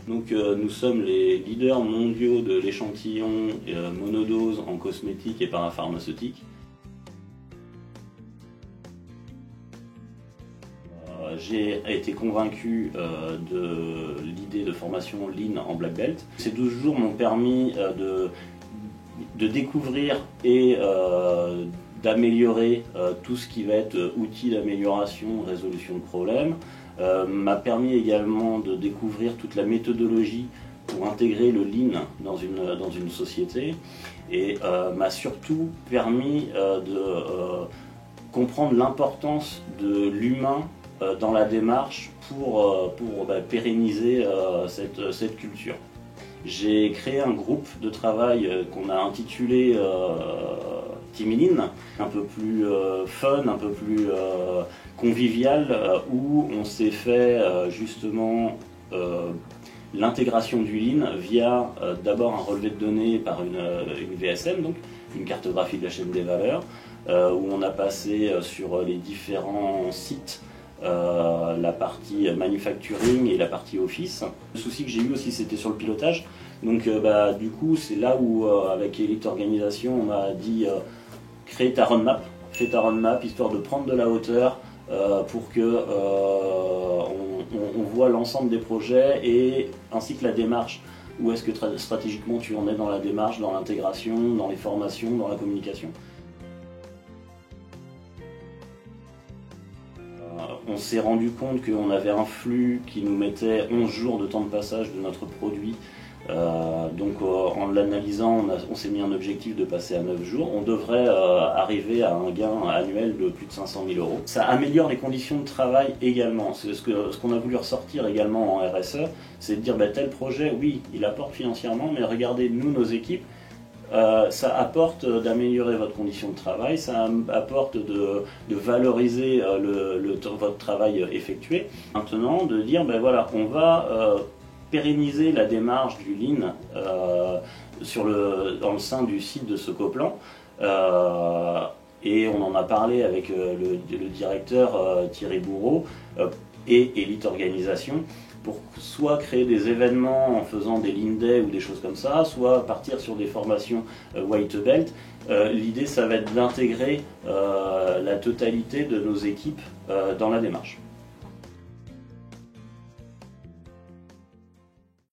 Donc nous sommes les leaders mondiaux de l'échantillon monodose en cosmétique et parapharmaceutique. J'ai été convaincu de l'idée de formation Lean en Black Belt. Ces 12 jours m'ont permis de découvrir et d'améliorer tout ce qui va être outils d'amélioration, résolution de problèmes. M'a permis également de découvrir toute la méthodologie pour intégrer le Lean dans une société et m'a surtout permis de comprendre l'importance de l'humain dans la démarche pour pérenniser cette culture. J'ai créé un groupe de travail qu'on a intitulé Team Lean, un peu plus fun, un peu plus convivial, où on s'est fait justement l'intégration du Lean via d'abord un relevé de données par une VSM, donc une cartographie de la chaîne des valeurs, où on a passé sur les différents sites la partie manufacturing et la partie office. Le souci que j'ai eu aussi, c'était sur le pilotage. Donc du coup, c'est là où avec Elite Organisation, on m'a dit crée ta roadmap, fais ta roadmap histoire de prendre de la hauteur pour que on voit l'ensemble des projets et ainsi que la démarche. Où est-ce que stratégiquement tu en es dans la démarche, dans l'intégration, dans les formations, dans la communication. On s'est rendu compte qu'on avait un flux qui nous mettait 11 jours de temps de passage de notre produit. Donc en l'analysant, on s'est mis un objectif de passer à 9 jours. On devrait arriver à un gain annuel de plus de 500 000 €. Ça améliore les conditions de travail également. C'est ce qu'on a voulu ressortir également en RSE, c'est de dire tel projet, oui, il apporte financièrement, mais regardez, nous, nos équipes, ça apporte d'améliorer votre condition de travail, ça apporte de valoriser votre travail effectué. Maintenant, de dire, voilà, on va pérenniser la démarche du Lean dans le sein du site de Secoplan. Et on en a parlé avec le directeur Thierry Bourreau et Elite Organisation, pour soit créer des événements en faisant des Lean Day ou des choses comme ça, soit partir sur des formations White Belt. L'idée, ça va être d'intégrer la totalité de nos équipes dans la démarche.